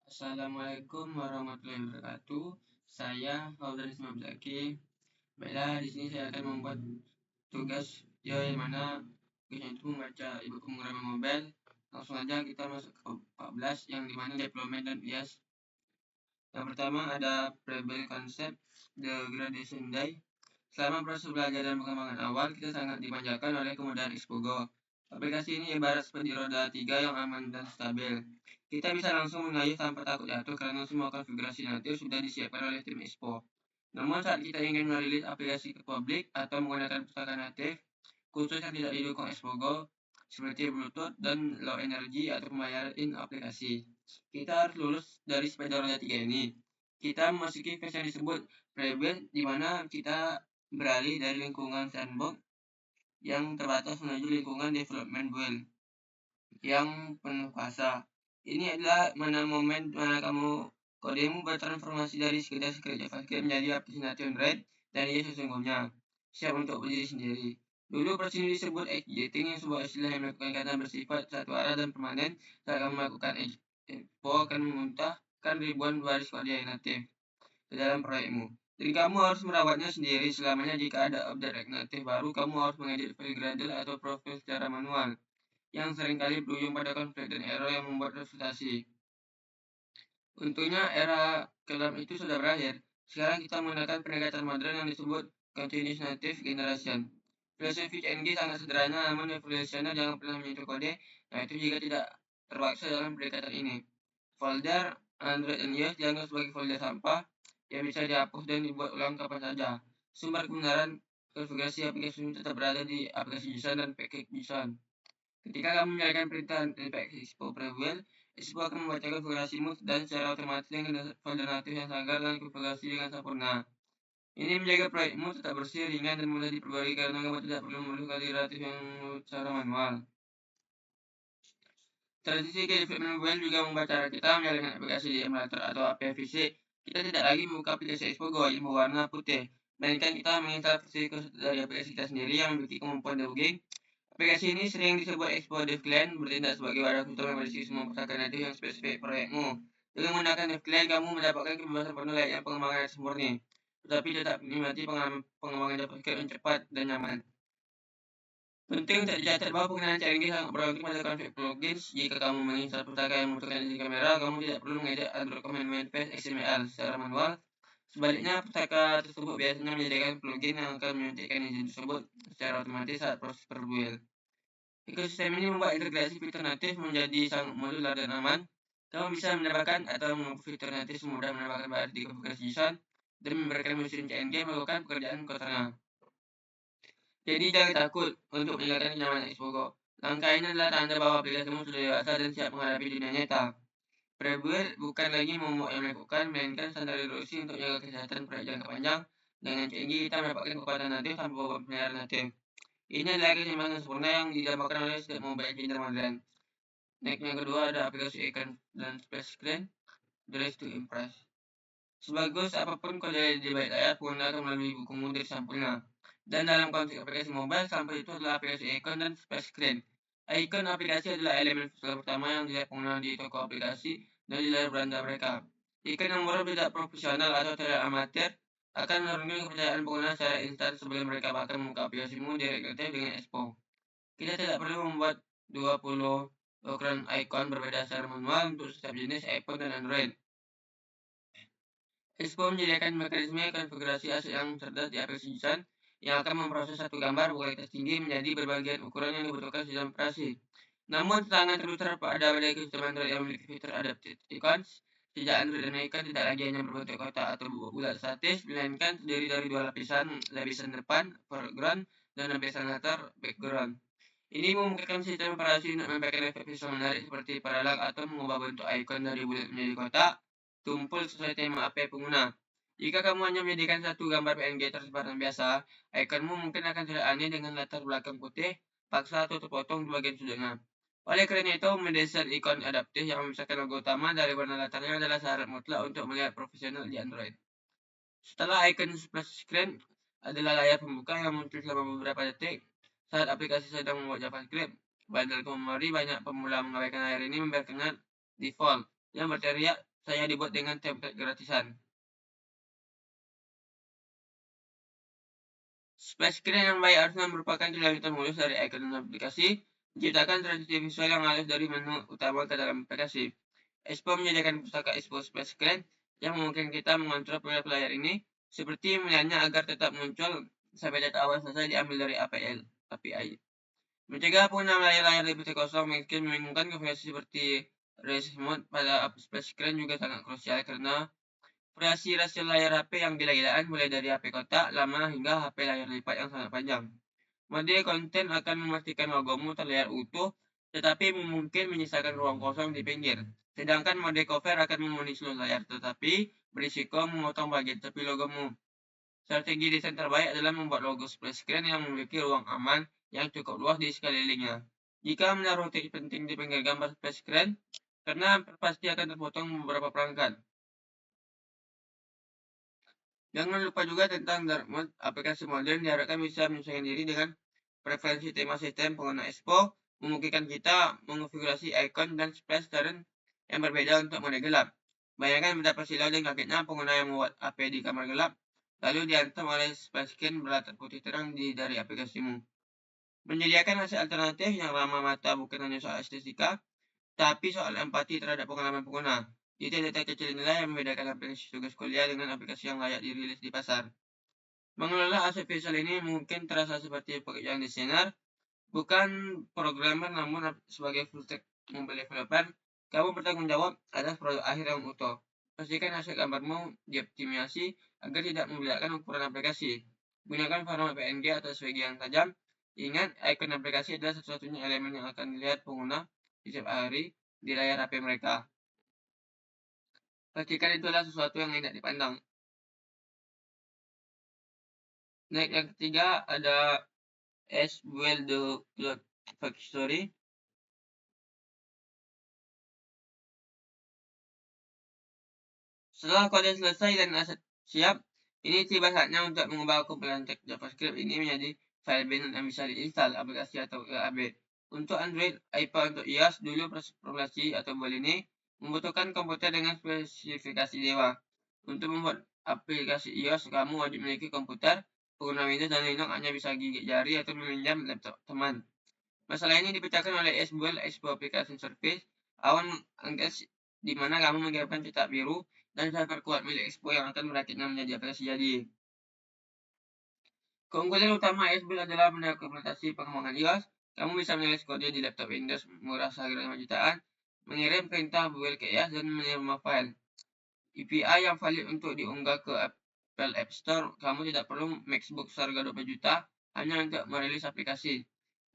Assalamualaikum warahmatullahi wabarakatuh. Saya Fauzan Ismail Zaki. Baiklah, di sini saya akan membuat tugas yang mana tugasnya itu membaca ibu pemrograman mobile. Langsung aja kita masuk ke 14 yang dimana deployment dan bias. Yang pertama ada Prebel Concept, The Gradation Day. Selama proses belajar dan pengembangan awal, kita sangat dimanjakan oleh kemudahan Xpogo. Aplikasi ini ibarat seperti roda 3 yang aman dan stabil. Kita bisa langsung mengayuh tanpa takut jatuh karena semua konfigurasi natif sudah disiapkan oleh tim Expo. Namun saat kita ingin merilis aplikasi ke publik atau menggunakan pustaka natif, khusus yang tidak didukung Xpogo, seperti Bluetooth dan low energy atau pembayaran in aplikasi, kita harus lulus dari sepeda roda 3 ini. Kita memasuki fase yang disebut Rebel, di mana kita beralih dari lingkungan sandbox yang terbatas menuju lingkungan development world yang penuh kuasa. Ini adalah momen mana kodemu bertransformasi dari sekedar script JavaScript menjadi aplikasi native Android dan ia sesungguhnya siap untuk berdiri sendiri. Dulu proses ini disebut exiting, yang sebuah istilah yang melakukan kata bersifat satu arah dan permanen. Saat kamu melakukan expo akan memuntahkan ribuan baris kode yang natif ke dalam proyekmu. Jadi kamu harus merawatnya sendiri selamanya. Jika ada objek natif baru, kamu harus mengedit file Gradle atau profil secara manual, yang seringkali berujung pada konflik dan error yang membuat frustasi. Untungnya era kelam itu sudah berakhir. Sekarang kita menggunakan pendekatan modern yang disebut Continuous Native Generation. Filosofi CNG sangat sederhana, namun evolusioner jangan pernah menyentuh kode. Nah, itu jika tidak terpaksa dalam pendekatan ini. Folder Android dan iOS dianggap sebagai folder sampah yang bisa dihapus dan dibuat ulang kapan saja. Sumber kebenaran konfigurasi aplikasi ini tetap berada di aplikasi JSON dan package JSON. Ketika kamu menyalakan perintah infeksi Expo Preview, Expo akan membaca konfigurasimu dan secara otomatis dengan folder natif yang sangar dan konfigurasi dengan sempurna. Ini menjaga proyekmu tetap bersih, ringan, dan mudah diperbarui karena kamu tidak perlu memerlukan kali relatif yang secara manual. Transisi ke development mobile juga membuat cara kita menyalakan aplikasi di emulator atau APVC. Kita tidak lagi membuka aplikasi Expo yang berwarna putih, melainkan kita menginstal versi dari aplikasi kita sendiri yang memiliki kemampuan debugging. Aplikasi ini sering disebut Expo Dev Client, bertindak sebagai wadah untuk memiliki semua pustaka natif yang spesifik proyekmu. Dengan menggunakan Dev Client, kamu mendapatkan kebebasan penuh layaknya pengembangan yang sempurna, tetapi tetap menikmati pengembangan JavaScript yang cepat dan nyaman. Penting untuk dicatat bahwa penggunaan CNG sangat bergantung pada konfig plugins. Jika kamu menginstal pustaka yang membutuhkan edisi kamera, kamu tidak perlu mengedit Android Command Manifest XML secara manual. Sebaliknya, pustaka tersebut biasanya menyediakan plugin yang akan menyuntikkan izin tersebut secara otomatis saat proses perbuild. Ekosistem ini membuat integrasi fitur natif menjadi sangat modular dan aman. Kamu bisa mendapatkan atau menghapus fitur natif semudah menambahkan baris di konfigurasi JSON dan memberikan mesin CNG melakukan pekerjaan kotornya. Jadi jangan takut untuk meninggalkan kenyamanan Xpogo. Langkah ini adalah tanda bahwa aplikasimu sudah dewasa dan siap menghadapi dunia nyata. Prebuild bukan lagi momok yang melakukan, melainkan standar reduksi untuk menjaga kesehatan proyek jangka panjang. Dengan CNG kita mendapatkan kekuatan natif tanpa beban pemeliharaan natif. Ini adalah keseimbangan sempurna yang didambakan oleh setiap mobile engineer modern. Next, yang kedua ada aplikasi icon dan splash screen, Dress to Impress. Sebagus apapun kode di balik layar, pengguna akan melalui buku mundur sampulnya. Dan dalam konteks aplikasi mobile, sampel itu adalah aplikasi icon dan splash screen. Icon aplikasi adalah elemen visual pertama yang dilihat pengguna di toko aplikasi dan di layar beranda mereka. Icon yang baru tidak profesional atau tidak amatir akan menurunkan kepercayaan pengguna secara instan sebelum mereka bahkan membuka aplikasimu direktif dengan Expo. Kita tidak perlu membuat 20 ukuran icon berbeda secara manual untuk setiap jenis iPhone dan Android. Expo menyediakan mekanisme konfigurasi aset yang cerdas di aplikasi JSON yang akan memproses satu gambar berkualitas tinggi menjadi berbagai ukuran yang dibutuhkan dalam operasi. Namun, tantangan terbesar pada ekosistem Android yang memiliki fitur adaptive icons, sejak Android dan icon tidak lagi hanya berbentuk kotak atau bulat statis, melainkan terdiri dari dua lapisan depan, foreground, dan lapisan latar, background. Ini memungkinkan sistem operasi untuk memberikan efek visual menarik seperti parallax atau mengubah bentuk icon dari bulat menjadi kotak, tumpul sesuai tema AP pengguna. Jika kamu hanya menyediakan satu gambar PNG tersebar yang biasa, ikonmu mungkin akan terlihat aneh dengan latar belakang putih, paksa atau terpotong di bagian sudutnya. Oleh karena itu, mendesain ikon adaptif yang memisahkan logo utama dari warna latarnya adalah syarat mutlak untuk melihat profesional di Android. Setelah icon splash screen adalah layar pembuka yang muncul selama beberapa detik saat aplikasi sedang membuat JavaScript. Bandel memori banyak pemula mengabaikan layar ini membiarkannya default yang berteriak saya dibuat dengan template gratisan. Splash screen yang baik harusnya merupakan kelanjutan mulus dari icon aplikasi, menciptakan transaksi visual yang halus dari menu utama ke dalam aplikasi. Expo menyediakan pustaka Expo Splash Screen yang memungkinkan kita mengontrol perilaku layar ini, seperti melihatnya agar tetap muncul sampai data awal selesai diambil dari API. Mencegah penggunaan layar-layar lebih kosong mungkin membingungkan. Konfigurasi seperti Race Mode pada Splash Screen juga sangat krusial karena variasi rasio layar HP yang gila-gilaan mulai dari HP kotak lama hingga HP layar lipat yang sangat panjang. Mode konten akan memastikan logomu terlihat utuh, tetapi mungkin menyisakan ruang kosong di pinggir. Sedangkan mode cover akan memenuhi seluruh layar, tetapi berisiko memotong bagian tepi logomu. Strategi desain terbaik adalah membuat logo splash screen yang memiliki ruang aman yang cukup luas di sekelilingnya. Jika menaruh titik penting di pinggir gambar splash screen, karena pasti akan terpotong beberapa perangkat. Jangan lupa juga tentang dark mode. Aplikasi modern diharapkan bisa menyesuaikan diri dengan preferensi tema sistem pengguna Expo, memungkinkan kita mengonfigurasi icon dan splash screen yang berbeda untuk mode gelap. Bayangkan betapa silau dan kagetnya pengguna yang membuat HP di kamar gelap, lalu dihantam oleh splash screen berlatar putih terang dari aplikasimu. Menyediakan hasil alternatif yang ramah mata bukan hanya soal estetika, tapi soal empati terhadap pengalaman pengguna. Detail-detail kecil inilah yang membedakan aplikasi tugas kuliah dengan aplikasi yang layak dirilis di pasar. Mengelola aset visual ini mungkin terasa seperti pekerjaan desainer, bukan programmer, namun sebagai full stack mobile developer, kamu bertanggung jawab atas produk akhir yang utuh. Pastikan hasil gambarmu dioptimasi agar tidak membedakan ukuran aplikasi. Gunakan format PNG atau SVG yang tajam. Ingat, icon aplikasi adalah satu-satunya elemen yang akan dilihat pengguna di setiap hari di layar HP mereka. Pastikan itu adalah sesuatu yang tidak dipandang. Next, yang ketiga ada as well the cloud factory. Setelah kode selesai dan aset siap, ini tiba saatnya untuk mengubah kumpulan teks JavaScript ini menjadi file bin yang bisa diinstal aplikasi atau EAB. Untuk Android, iPhone, untuk iOS, dulu proses aplikasi atau build ini membutuhkan komputer dengan spesifikasi dewa. Untuk membuat aplikasi iOS, kamu wajib memiliki komputer. Pengguna Windows dan Linux hanya bisa gigit jari atau meminjam laptop teman. Masalah ini dipecahkan oleh SBL Expo Application Service, awan angkas di mana kamu mengirimkan cetak biru dan server kuat milik Expo yang akan merakitnya menjadi aplikasi jadi. Keunggulan utama SBL adalah mendokumentasi pengembangan iOS. Kamu bisa menulis kode di laptop Windows murah seharga 5 jutaan, mengirim perintah build ke iOS dan menerima file. API yang valid untuk diunggah ke Apple App Store. Kamu tidak perlu MacBook seharga 20 juta hanya untuk merilis aplikasi.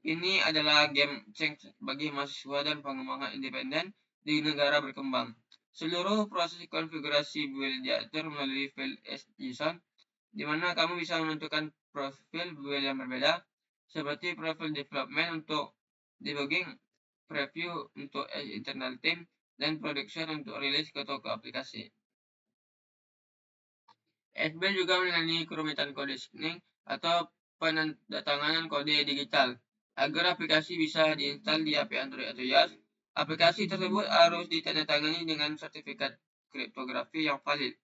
Ini adalah game changer bagi mahasiswa dan pengembangan independen di negara berkembang. Seluruh proses konfigurasi build diatur melalui file JSON, di mana kamu bisa menentukan profil build yang berbeda, seperti profil development untuk debugging, preview untuk internal team, dan production untuk rilis ke toko aplikasi. SBL juga menangani kerumitan kode signing atau penandatanganan kode digital. Agar aplikasi bisa diinstal di HP Android atau iOS, aplikasi tersebut harus ditandatangani dengan sertifikat kriptografi yang valid.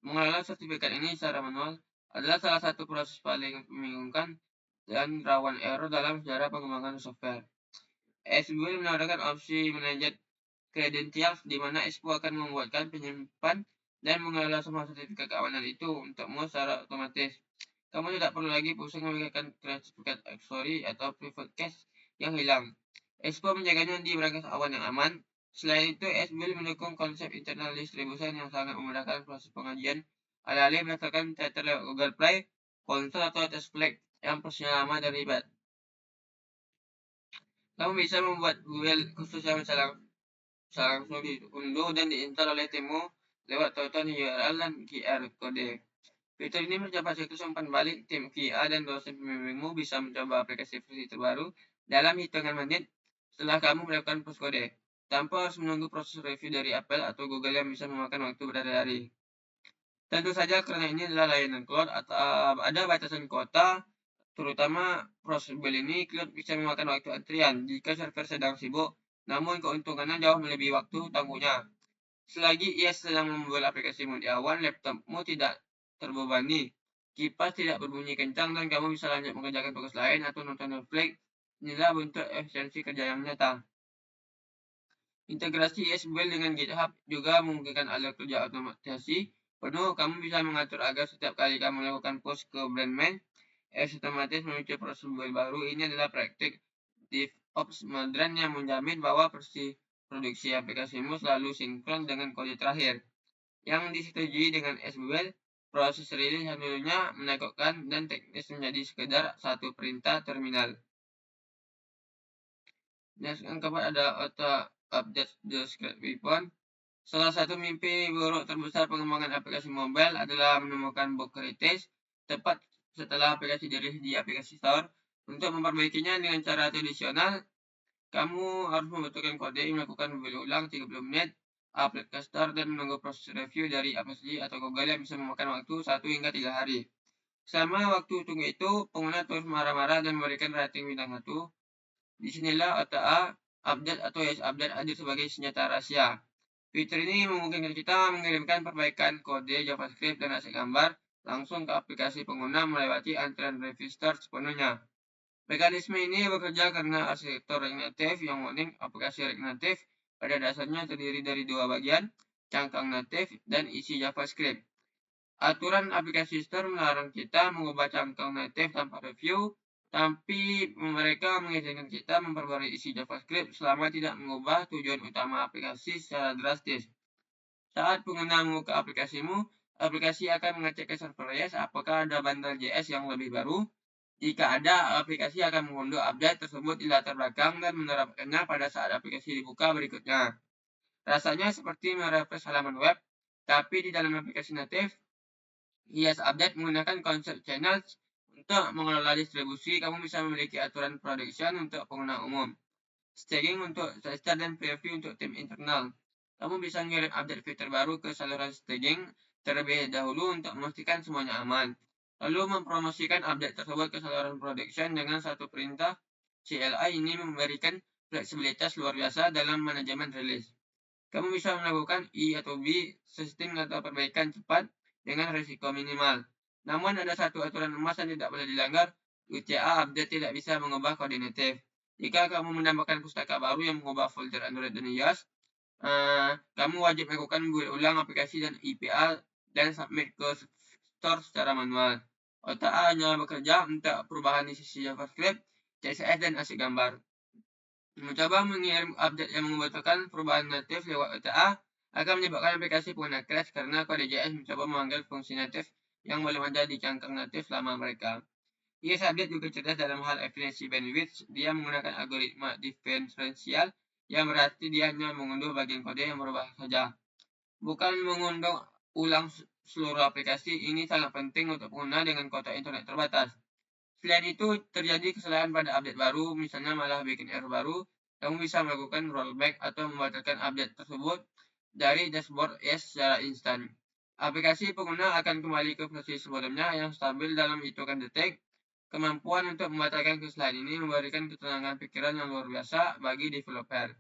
Mengelola sertifikat ini secara manual adalah salah satu proses paling membingungkan dan rawan error dalam sejarah pengembangan software. SBL menawarkan opsi manajer credentials di mana Expo akan membuatkan penyimpan dan mengelola semua sertifikat keamanan itu untukmu secara otomatis. Kamu tidak perlu lagi pusing memikirkan sertifikat XORI atau private cache yang hilang. Expo menjaganya di berangkas awan yang aman. Selain itu, SBL mendukung konsep internal distribution yang sangat memudahkan proses pengajian alih-alih berdasarkan title lewat Google Play, konsol atau test flag yang prosesnya lama dan ribet. Kamu bisa membuat build khusus yang bisa langsung diunduh dan diinstal oleh timmu lewat tautan URL dan QR kode. Fitur ini mencapai siklus umpan balik. Tim QA dan dosen pembimbingmu bisa mencoba aplikasi versi terbaru dalam hitungan menit setelah kamu melakukan push kode, tanpa harus menunggu proses review dari Apple atau Google yang bisa memakan waktu berhari-hari. Tentu saja karena ini adalah layanan cloud atau ada batasan kuota, terutama proses build ini cloud bisa memakan waktu antrian jika server sedang sibuk. Namun keuntungannya jauh melebihi waktu tangguhnya. Selagi ia sedang membuat aplikasimu di awan, laptopmu tidak terbebani, kipas tidak berbunyi kencang, dan kamu bisa lanjut mengerjakan tugas lain atau nonton Netflix. Inilah bentuk efisiensi kerja yang nyata. Integrasi ESBuild dengan GitHub juga memungkinkan alur kerja otomatisasi penuh. Kamu bisa mengatur agar setiap kali kamu melakukan push ke Brandman, otomatis memicu proses build baru. Ini adalah praktik DevOps modern yang menjamin bahwa produksi aplikasimu selalu sinkron dengan kode terakhir. Yang disetujui dengan ESBuild, proses rilis handlenya menakutkan dan teknis menjadi sekedar satu perintah terminal. Dan yang keempat ada auto update the script weapon. Salah satu mimpi buruk terbesar pengembangan aplikasi mobile adalah menemukan bug kritis tepat setelah aplikasi dirilis di aplikasi store. Untuk memperbaikinya dengan cara tradisional, kamu harus membutuhkan kode yang melakukan build ulang 30 menit, upload ke store, dan menunggu proses review dari aplikasi atau Google yang bisa memakan waktu 1 hingga 3 hari. Selama waktu tunggu itu, pengguna terus marah-marah dan memberikan rating bintang 1. Disinilah OTA update atau yes update hadir sebagai senjata rahasia. Fitur ini memungkinkan kita mengirimkan perbaikan kode JavaScript dan hasil gambar langsung ke aplikasi pengguna melewati antrian review store sepenuhnya. Mekanisme ini bekerja karena arsitektur React Native yang unik. Aplikasi React Native pada dasarnya terdiri dari dua bagian, cangkang native dan isi JavaScript. Aturan aplikasi store melarang kita mengubah cangkang native tanpa review, tapi mereka mengizinkan kita memperbarui isi JavaScript selama tidak mengubah tujuan utama aplikasi secara drastis. Saat pengguna membuka aplikasimu, aplikasi akan mengecek ke server yes apakah ada bundle JS yang lebih baru. Jika ada, aplikasi akan mengunduh update tersebut di latar belakang dan menerapkannya pada saat aplikasi dibuka berikutnya. Rasanya seperti merefresh halaman web, tapi di dalam aplikasi native. Yes Update menggunakan konsep channels untuk mengelola distribusi. Kamu bisa memiliki aturan production untuk pengguna umum, staging untuk tester, dan preview untuk tim internal. Kamu bisa mengirim update fitur baru ke saluran staging terlebih dahulu untuk memastikan semuanya aman, lalu mempromosikan update tersebut ke saluran production dengan satu perintah. CLI ini memberikan fleksibilitas luar biasa dalam manajemen rilis. Kamu bisa melakukan I atau B sistem atau perbaikan cepat dengan risiko minimal. Namun ada satu aturan emas yang tidak boleh dilanggar. UCA update tidak bisa mengubah kode native. Jika kamu menambahkan pustaka baru yang mengubah folder Android dan iOS, kamu wajib melakukan build ulang aplikasi dan IPA dan submit ke store secara manual. OTA hanya bekerja untuk perubahan di sisi JavaScript, CSS, dan hasil gambar. Mencoba mengirim update yang membutuhkan perubahan natif lewat OTA akan menyebabkan aplikasi pengguna crash karena kode JS mencoba memanggil fungsi natif yang belum ada di cangkang natif lama mereka. Yes Update juga cerdas dalam hal efisiensi bandwidth. Dia menggunakan algoritma diferensial yang berarti dia hanya mengunduh bagian kode yang berubah saja, bukan mengunduh ulang seluruh aplikasi. Ini sangat penting untuk pengguna dengan kuota internet terbatas. Selain itu, terjadi kesalahan pada update baru, misalnya malah bikin error baru, kamu bisa melakukan rollback atau membatalkan update tersebut dari dashboard yes secara instan. Aplikasi pengguna akan kembali ke versi sebelumnya yang stabil dalam hitungan detik. Kemampuan untuk membatalkan kesalahan ini memberikan ketenangan pikiran yang luar biasa bagi developer.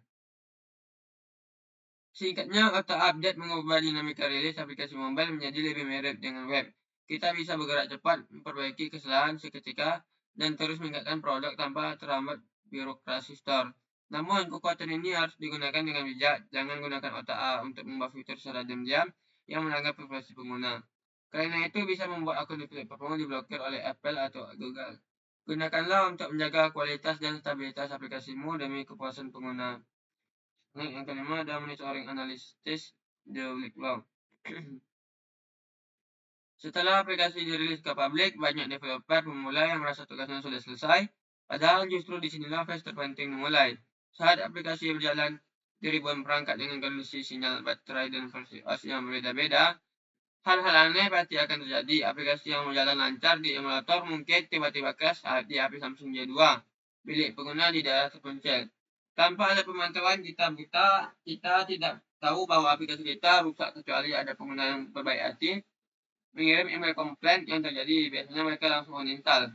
Singkatnya, auto-update mengubah dinamika rilis aplikasi mobile menjadi lebih mirip dengan web. Kita bisa bergerak cepat, memperbaiki kesalahan seketika, dan terus meningkatkan produk tanpa terhambat birokrasi store. Namun, kekuatan ini harus digunakan dengan bijak. Jangan gunakan OTA untuk mengubah fitur secara diam-diam yang melanggar privasi pengguna. Karena itu bisa membuat akun developermu diblokir oleh Apple atau Google. Gunakanlah untuk menjaga kualitas dan stabilitas aplikasimu demi kepuasan pengguna. Yang kelima ada monitoring analisis the backlog. Setelah aplikasi dirilis ke publik, banyak developer pemula yang merasa tugasnya sudah selesai, padahal justru disinilah fase terpenting memulai. Saat aplikasi berjalan di ribuan perangkat dengan kondisi sinyal baterai dan versi OS yang berbeda-beda, hal-hal aneh pasti akan terjadi. Aplikasi yang berjalan lancar di emulator mungkin tiba-tiba crash saat di HP Samsung J2 milik pengguna di daerah terpencil. Tanpa ada pemantauan kita tidak tahu bahwa aplikasi kita rusak kecuali ada pengguna yang berbaik hati mengirim email komplain yang terjadi. Biasanya mereka langsung uninstall.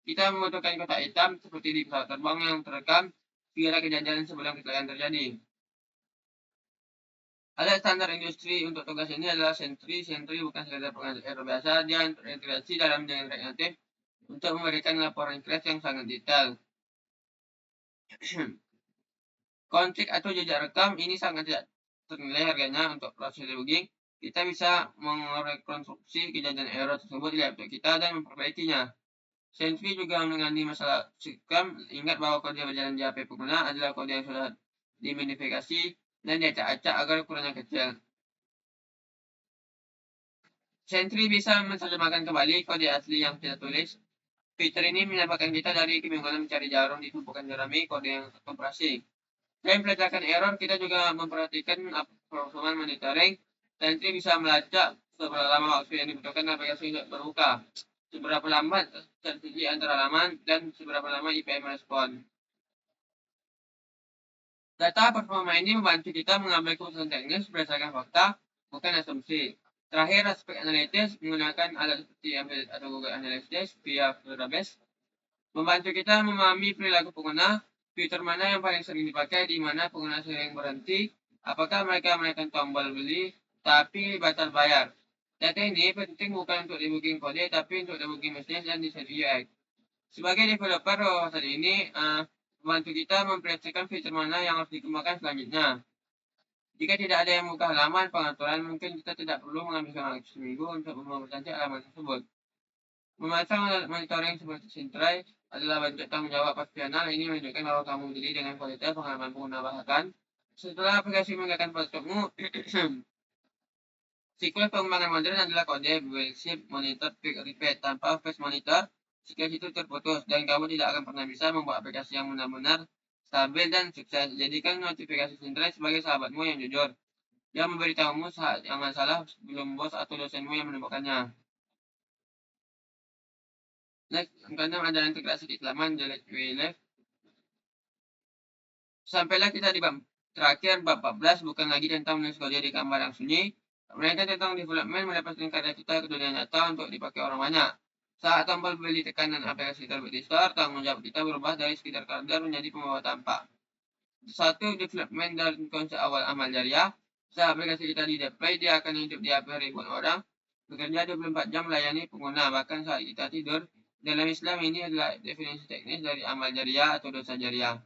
Kita membutuhkan kotak hitam seperti di pesawat terbang yang terekam segala kejadian sebelum kecelakaan terjadi. Alat standar industri untuk tugas ini adalah Sentry. Sentry bukan sekadar pengambil error biasa, dia terintegrasi dalam dengan reaktif untuk memberikan laporan crash yang sangat detail. Konflik atau jejak rekam ini sangat tidak ternilai harganya untuk proses debugging. Kita bisa merekonstruksi kejadian error tersebut di laptop kita dan memperbaikinya. Sentry juga menangani masalah scam. Ingat bahwa kode berjalan di HP pengguna adalah kode yang sudah dimodifikasi dan diacak-acak agar ukurannya kecil. Sentry bisa menerjemahkan kembali kode asli yang kita tulis. Fitur ini menyelamatkan kita dari kebingungan mencari jarum di tumpukan jerami kode yang operasi. Selain pelacakan error, kita juga memperhatikan performa monitoring. Sentry bisa melacak seberapa lama waktu yang dibutuhkan aplikasi untuk berbuka, seberapa lambat terjadi antara halaman, dan seberapa lama IPM respon. Data performa ini membantu kita mengambil keputusan teknis berdasarkan fakta, bukan asumsi. Terakhir, aspek analitis menggunakan alat seperti Embedded atau Google Analytics via Firebase membantu kita memahami perilaku pengguna, fitur mana yang paling sering dipakai, di mana pengguna sering berhenti, apakah mereka menekan tombol beli, tapi batal bayar. Data ini penting bukan untuk debugging kode, tapi untuk debugging bisnis dan desain UX. Sebagai developer, wawasan ini membantu kita memperhatikan fitur mana yang harus dikembangkan selanjutnya. Jika tidak ada yang buka halaman pengaturan, mungkin kita tidak perlu menghabiskan waktu seminggu untuk mempercantik halaman tersebut. Memasang alat monitoring seperti Sentry adalah bentuk tanggung jawab profesional. Ini menunjukkan bahwa kamu berdiri dengan kualitas pengalaman pengguna. Bahkan setelah aplikasi meninggalkan laptopmu, siklus pengembangan modern adalah kode build, ship, monitor, pick, repeat. Tanpa face monitor, siklus itu terputus dan kamu tidak akan pernah bisa membuat aplikasi yang benar-benar stabil dan sukses. Jadikan notifikasi Sentry sebagai sahabatmu yang jujur, yang memberitahumu saat yang masalah sebelum bos atau dosenmu yang menemukannya. Next, karena ada integrasi keislaman delete left. Sampailah kita di bab terakhir, bab 14, bukan lagi tentang menulis kode di gambar yang sunyi, melainkan tentang development mendapatkan karya kita ke dunia nyata untuk dipakai orang banyak. Saat tombol beli tekan dan aplikasi terbit di store, tanggung jawab kita berubah dari sekedar kader menjadi pembawa tampak. Satu, development dan konsep awal amal jariah. Saat aplikasi kita di deploy, dia akan hidup di HP ribuan orang, bekerja 24 jam melayani pengguna, bahkan saat kita tidur. Dalam Islam ini adalah definisi teknis dari amal jariah atau dosa jariah.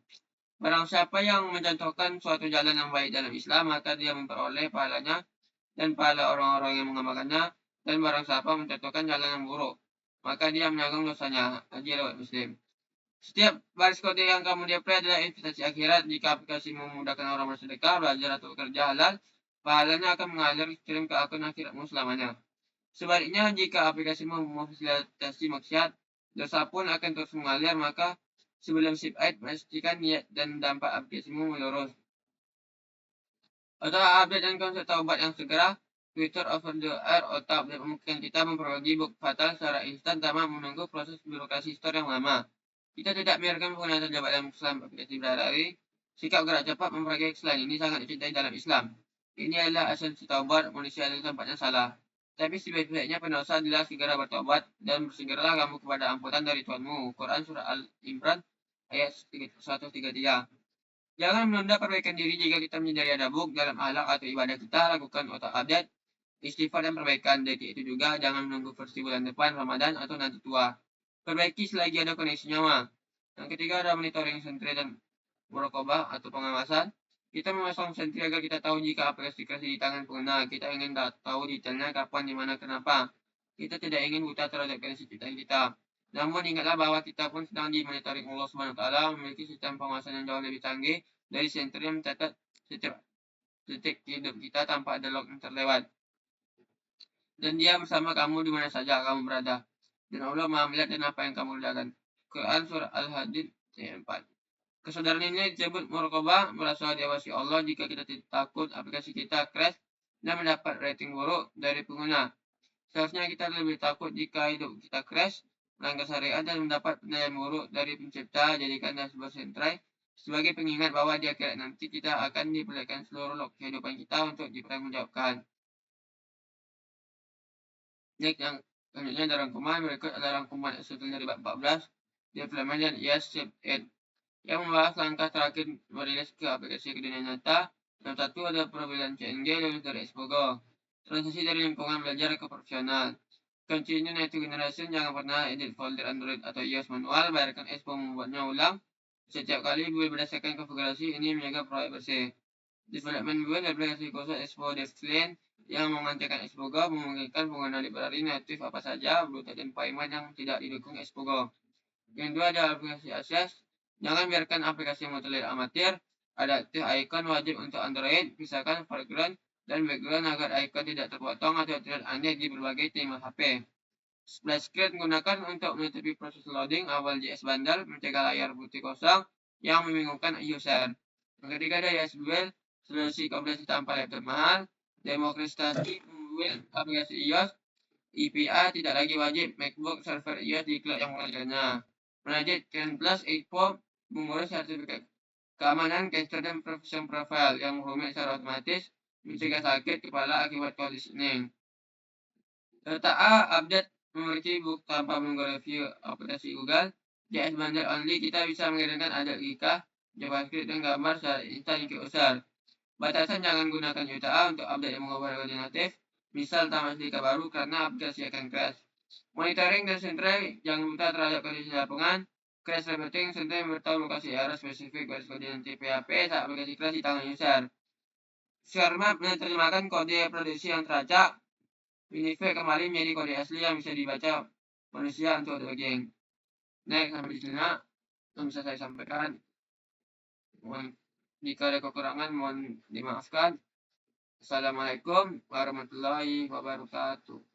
Barang siapa yang mencontohkan suatu jalan yang baik dalam Islam, maka dia memperoleh pahalanya dan pahala orang-orang yang mengamalkannya. Dan barang siapa mencontohkan jalan yang buruk, maka dia menanggung dosanya. Hadis riwayat Muslim. Setiap baris kode yang kamu deploy adalah investasi akhirat. Jika aplikasi memudahkan orang bersedekah, belajar atau bekerja halal, pahalanya akan mengalir kirim ke akun akhiratmu selamanya. Sebaliknya, jika aplikasimu memfasilitasi maksiat, dosa pun akan terus mengalir. Maka sebelum ship out, pastikan niat dan dampak aplikasimu melurus. Atau update dan konsep taubat yang segera, Twitter over the air atau update memungkinkan kita memperbaiki bug fatal secara instan tanpa menunggu proses birokrasi store yang lama. Kita tidak biarkan pengguna terjebak dalam kesalahan aplikasi berhari-hari. Sikap gerak cepat memperbaiki kesalahan ini sangat dicintai dalam Islam. Ini adalah esensi taubat. Manusia adalah tempatnya salah, tapi sebaik-baiknya pendosa adalah segera bertobat dan bersegeralah kamu kepada ampunan dari Tuhanmu. Quran Surah Al-Imran ayat 133. Jangan menunda perbaikan diri. Jika kita menyadari ada bug dalam akhlak atau ibadah kita, lakukan auto update, istighfar dan perbaikan. Dari itu juga jangan menunggu versi bulan depan, Ramadan atau nanti tua. Perbaiki selagi ada koneksi nyawa. Yang ketiga ada monitoring Sentry dan muraqabah atau pengawasan. Kita memasang Sentry agar kita tahu jika aplikasi di tangan pengguna. Kita ingin tahu detailnya kapan, di mana, kenapa. Kita tidak ingin buta terhadap koneksi ciptaan kita. Namun ingatlah bahwa kita pun sedang dimonitoring Allah SWT, memiliki sistem pengawasan yang jauh lebih canggih dari Sentry yang mencatat setiap detik hidup kita tanpa ada log yang terlewat. Dan dia bersama kamu di mana saja kamu berada. Dan Allah Maha melihat dan apa yang kamu kerjakan. Quran Surah Al-Hadid ayat 4. Kesadaran ini disebut muraqabah, merasa diawasi Allah jika kita takut aplikasi kita crash dan mendapat rating buruk dari pengguna. Seharusnya kita lebih takut jika hidup kita crash, melanggar syariat dan mendapat penilaian buruk dari pencipta. Jadikan dashboard Sentry sebagai pengingat bahwa di akhirat nanti kita akan diperlihatkan seluruh log kehidupan kita untuk dipertanggungjawabkan. Next, yang selanjutnya ada rangkuman. Berikut adalah rangkuman esensial dari bab 14, development dan IS Shape 8, yang membahas langkah terakhir merilis ke aplikasi ke dunia nyata. Yang satu ada perbedaan CNG lulus dari Expogo. Transisi dari lingkungan belajar ke profesional. Continue Native Generation, jangan pernah edit folder Android atau iOS manual, biarkan Expo membuatnya ulang. Setiap kali build berdasarkan konfigurasi ini menjaga proyek bersih. Development build aplikasi khusus Expo DevClean yang mengantarkan Expogo memungkinkan pengguna library native apa saja, Bluetooth environment yang tidak didukung Expogo. Yang kedua ada aplikasi akses. Jangan biarkan aplikasi yang terlihat amatir. Adaptif icon wajib untuk Android, misalkan foreground dan background agar icon tidak terpotong atau terlihat aneh di berbagai tema HP. Splash screen gunakan untuk menutupi proses loading awal JS bundle, mencegah layar putih kosong yang membingungkan user. Yang ketiga ada YesBuild, solusi kompilasi tanpa laptop mahal, demokratisasi membuat aplikasi iOS, EPA tidak lagi wajib MacBook server iOS di cloud yang mengajarnya. Menajit Ken Plus 8 mengurus sertifikat keamanan cache dan profession profile yang rumit secara otomatis, mencegah sakit kepala akibat conditioning. Data A update memiliki book tanpa menunggu review aplikasi Google. JS Bundle only kita bisa mengirimkan ada GIKA, JavaScript dan gambar secara instan ke user. Batasan jangan gunakan UTA untuk update yang mengubah koordinatif. Misal tambah SDK baru karena aplikasi akan crash. Monitoring dan sentra jangan buta terhadap kondisi lapangan. Crash reporting sentra memberitahu lokasi error spesifik garis koordinatif PHP saat aplikasi crash di tangan user. Sharemap menerjemahkan kode produksi yang teracak. Unify kembali menjadi kode asli yang bisa dibaca manusia untuk debugging. Next, sampai di sini yang bisa saya sampaikan. Jika ada kekurangan mohon dimaafkan. Assalamualaikum warahmatullahi wabarakatuh.